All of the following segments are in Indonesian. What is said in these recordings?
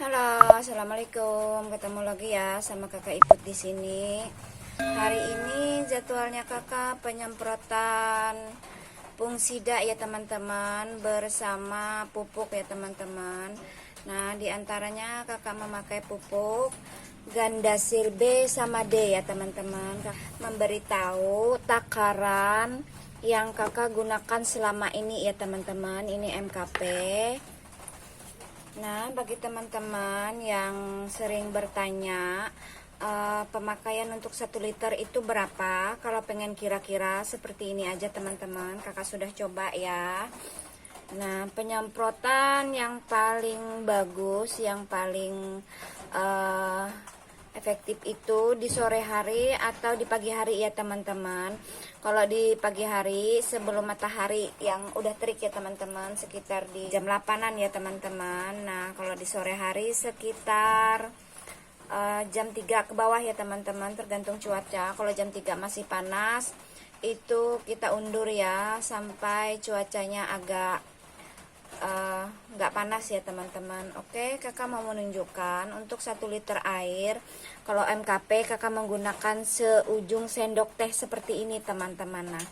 Halo, assalamualaikum. Ketemu lagi ya sama kakak Iput di sini. Hari ini jadwalnya kakak penyemprotan fungsida ya teman-teman, bersama pupuk ya teman-teman. Nah, diantaranya kakak memakai pupuk Gandasil B sama D ya teman-teman. Memberitahu takaran yang kakak gunakan selama ini ya teman-teman. Ini MKP. Nah, bagi teman-teman yang sering bertanya pemakaian untuk 1 liter itu berapa, kalau pengen kira-kira seperti ini aja teman-teman, kakak sudah coba ya. Nah, penyemprotan yang paling bagus, yang paling efektif itu di sore hari atau di pagi hari ya teman-teman. Kalau di pagi hari sebelum matahari yang udah terik ya teman-teman, sekitar di jam 8-an ya teman-teman. Nah, kalau di sore hari sekitar jam 3 ke bawah ya teman-teman, tergantung cuaca. Kalau jam 3 masih panas, itu kita undur ya sampai cuacanya agak nggak panas ya teman-teman. Oke, kakak mau menunjukkan untuk 1 liter air, kalau MKP kakak menggunakan seujung sendok teh seperti ini teman-teman. Nah,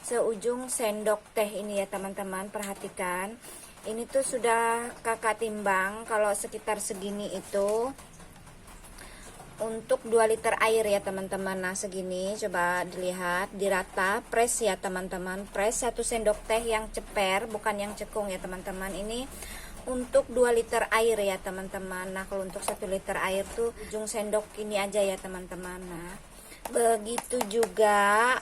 seujung sendok teh ini ya teman-teman, perhatikan ini tuh sudah kakak timbang, kalau sekitar segini itu untuk 2 liter air ya teman-teman. Nah, segini, coba dilihat, dirata, press ya teman-teman, press 1 sendok teh yang ceper, bukan yang cekung ya teman-teman. Ini untuk 2 liter air ya teman-teman. Nah, kalau untuk 1 liter air tuh ujung sendok ini aja ya teman-teman. Nah, begitu juga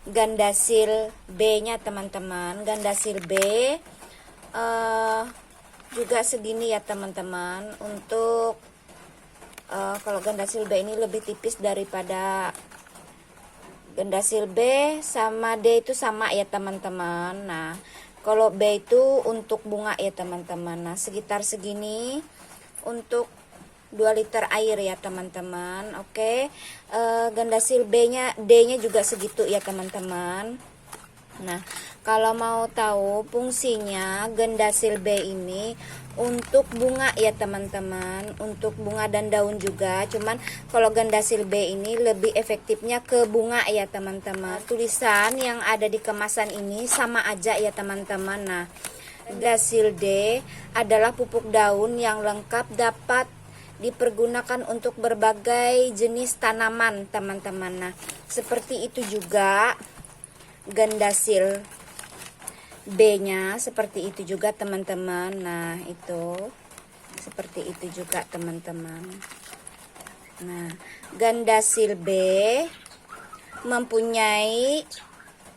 Gandasil B nya teman-teman. Gandasil B juga segini ya teman-teman. Untuk kalau Gandasil B ini lebih tipis daripada Gandasil B, sama D itu sama ya teman-teman. Nah, kalau B itu untuk bunga ya teman-teman. Nah, sekitar segini untuk 2 liter air ya teman-teman. Oke, Gandasil B nya, D nya juga segitu ya teman-teman. Nah, kalau mau tahu fungsinya Gandasil B ini untuk bunga ya teman-teman, untuk bunga dan daun juga. Cuman kalau Gandasil B ini lebih efektifnya ke bunga ya teman-teman. Tulisan yang ada di kemasan ini sama aja ya teman-teman. Nah, Gandasil D adalah pupuk daun yang lengkap, dapat dipergunakan untuk berbagai jenis tanaman teman-teman. Nah, seperti itu juga Gandasil B nya, seperti itu juga teman-teman. Nah, itu seperti itu juga teman-teman. Nah, Gandasil B mempunyai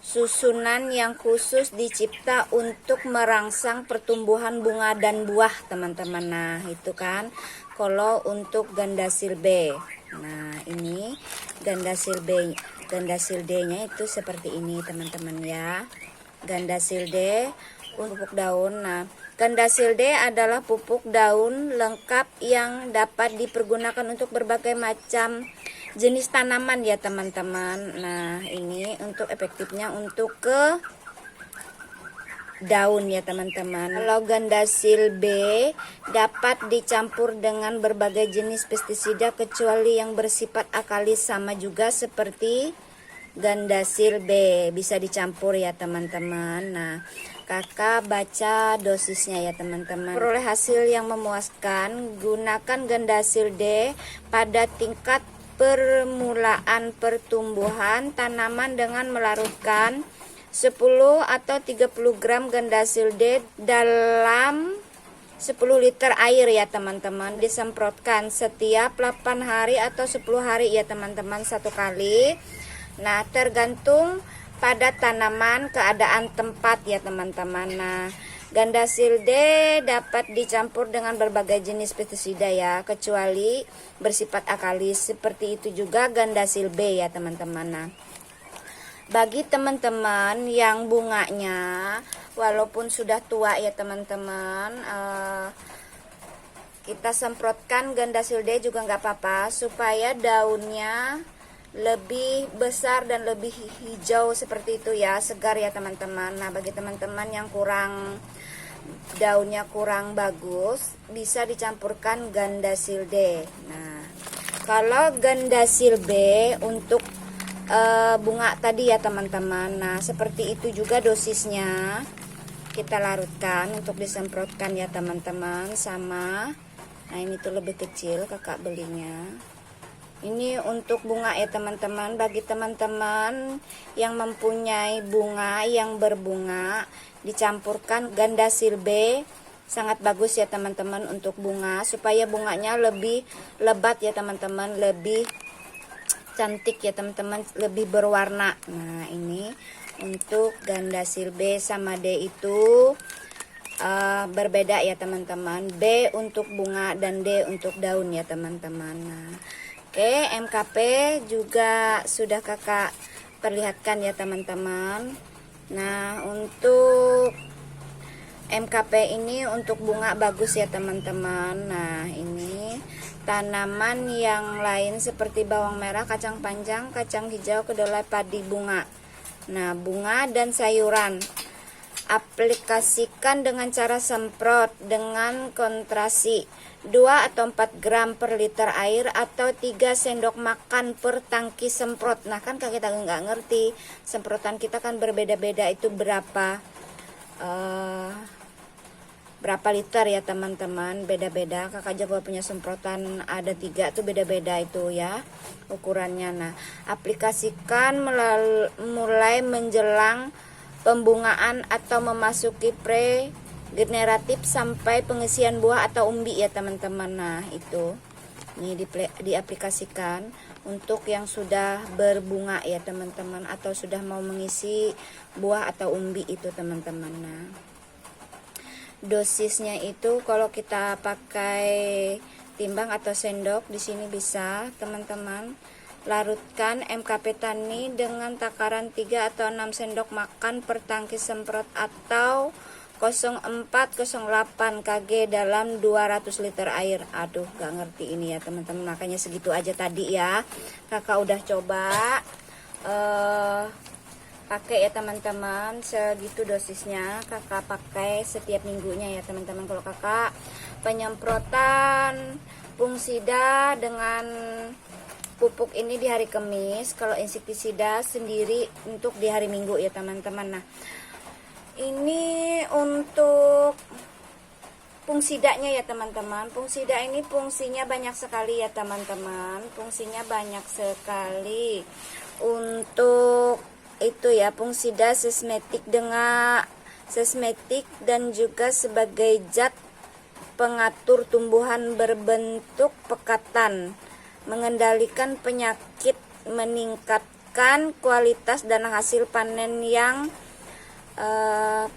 susunan yang khusus dicipta untuk merangsang pertumbuhan bunga dan buah teman-teman. Nah, itu kan kalau untuk Gandasil B. Nah, ini Gandasil B, Gandasil D nya itu seperti ini teman-teman ya. Gandasil D pupuk daun. Nah, Gandasil D adalah pupuk daun lengkap yang dapat dipergunakan untuk berbagai macam jenis tanaman ya teman-teman. Nah, ini untuk efektifnya untuk ke daun ya teman-teman. Kalau Gandasil B dapat dicampur dengan berbagai jenis pestisida kecuali yang bersifat alkali, sama juga seperti Gandasil B, bisa dicampur ya teman-teman. Nah, kakak baca dosisnya ya teman-teman. Peroleh hasil yang memuaskan, gunakan Gandasil D pada tingkat permulaan pertumbuhan tanaman dengan melarutkan 10 atau 30 gram Gandasil D dalam 10 liter air ya teman-teman. Disemprotkan setiap 8 hari atau 10 hari ya teman-teman, 1 kali. Nah, tergantung pada tanaman, keadaan tempat ya teman-teman. Nah, Gandasil D dapat dicampur dengan berbagai jenis pestisida ya, kecuali bersifat alkali. Seperti itu juga Gandasil B ya teman-teman. Nah, bagi teman-teman yang bunganya walaupun sudah tua ya teman-teman, kita semprotkan Gandasil D juga nggak apa-apa, supaya daunnya lebih besar dan lebih hijau seperti itu ya, segar ya teman-teman. Nah, bagi teman-teman yang kurang daunnya kurang bagus, bisa dicampurkan Gandasil D. Nah, kalau Gandasil B untuk bunga tadi ya teman-teman. Nah, seperti itu juga dosisnya. Kita larutkan untuk disemprotkan ya teman-teman sama. Nah, ini tuh lebih kecil kakak belinya. Ini untuk bunga ya teman-teman. Bagi teman-teman yang mempunyai bunga yang berbunga, dicampurkan Gandasil B, sangat bagus ya teman-teman untuk bunga, supaya bunganya lebih lebat ya teman-teman, lebih cantik ya teman-teman, lebih berwarna. Nah, ini untuk Gandasil B sama D itu berbeda ya teman-teman. B untuk bunga dan D untuk daun ya teman-teman. Nah, oke, MKP juga sudah kakak perlihatkan ya teman-teman. Nah, untuk MKP ini untuk bunga bagus ya teman-teman. Nah, ini tanaman yang lain seperti bawang merah, kacang panjang, kacang hijau, kedelai, padi, bunga. Nah, bunga dan sayuran aplikasikan dengan cara semprot dengan konsentrasi 2 atau 4 gram per liter air atau 3 sendok makan per tangki semprot. Nah, kan kita nggak ngerti semprotan kita kan berbeda-beda itu berapa liter ya teman-teman, beda-beda. Kakak juga punya semprotan ada 3 tuh beda-beda itu ya ukurannya. Nah, aplikasikan mulai menjelang pembungaan atau memasuki pre-generatif sampai pengisian buah atau umbi ya teman-teman. Nah, itu ini diaplikasikan untuk yang sudah berbunga ya teman-teman, atau sudah mau mengisi buah atau umbi itu teman-teman. Nah, dosisnya itu kalau kita pakai timbang atau sendok di sini bisa teman-teman. Larutkan MKP Tani dengan takaran 3 atau 6 sendok makan per tangki semprot atau 0408 kg dalam 200 liter air. Aduh, gak ngerti ini ya teman-teman, makanya segitu aja tadi ya. Kakak udah coba pakai ya teman-teman, segitu dosisnya kakak pakai setiap minggunya ya teman-teman. Kalau kakak penyemprotan fungsida dengan pupuk ini di hari Kamis, kalau insektisida sendiri untuk di hari Minggu ya teman-teman. Nah, ini untuk fungsidanya ya teman-teman. Fungsida ini fungsinya banyak sekali ya teman-teman, fungsinya banyak sekali. Untuk itu ya, fungsida sesmetik dan juga sebagai zat pengatur tumbuhan berbentuk pekatan, mengendalikan penyakit, meningkatkan kualitas dan hasil panen yang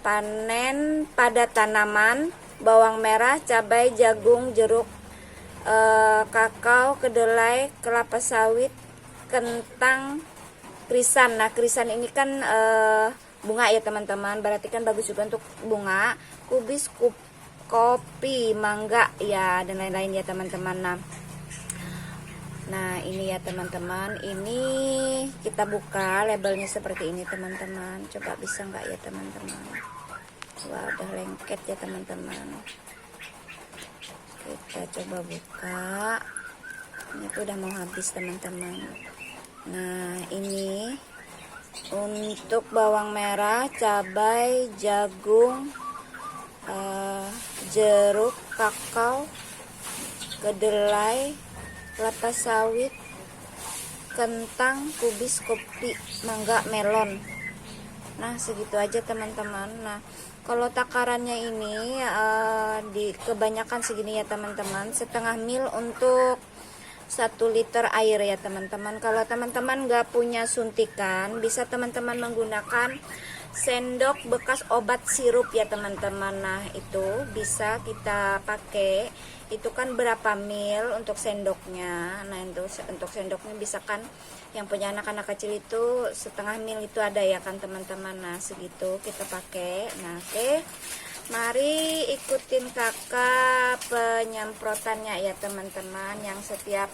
panen pada tanaman bawang merah, cabai, jagung, jeruk, kakao, kedelai, kelapa sawit, kentang, krisan. Nah, krisan ini kan bunga ya teman-teman, berarti kan bagus juga untuk bunga. Kubis, kopi, mangga ya, dan lain-lain ya teman-teman. Nah, ini ya teman-teman, ini kita buka labelnya seperti ini teman-teman. Coba bisa nggak ya teman-teman? Wah, udah lengket ya teman-teman. Kita coba buka. Ini tuh udah mau habis teman-teman. Nah, ini untuk bawang merah, cabai, jagung, jeruk, kakao, kedelai, kelapa sawit, kentang, kubis, kopi, mangga, melon. Nah, segitu aja teman-teman. Nah, kalau takarannya ini kebanyakan segini ya teman-teman, setengah mil untuk 1 liter air ya teman-teman. Kalau teman-teman nggak punya suntikan, bisa teman-teman menggunakan sendok bekas obat sirup ya teman-teman. Nah, itu bisa kita pakai. Itu kan berapa mil untuk sendoknya. Nah, itu untuk sendoknya bisa kan yang punya anak-anak kecil itu setengah mil itu ada ya kan teman-teman. Nah, segitu kita pakai. Nah, oke. Mari ikutin kakak penyemprotannya ya teman-teman, yang setiap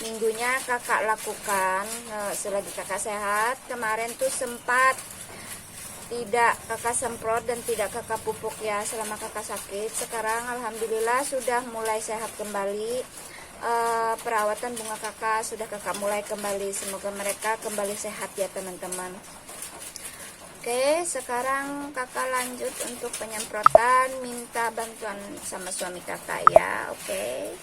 minggunya kakak lakukan selagi kakak sehat. Kemarin tuh sempat tidak kakak semprot dan tidak kakak pupuk ya selama kakak sakit. Sekarang alhamdulillah sudah mulai sehat kembali. Perawatan bunga kakak sudah kakak mulai kembali. Semoga mereka kembali sehat ya teman-teman. Oke, sekarang kakak lanjut untuk penyemprotan. Minta bantuan sama suami kakak ya. Oke.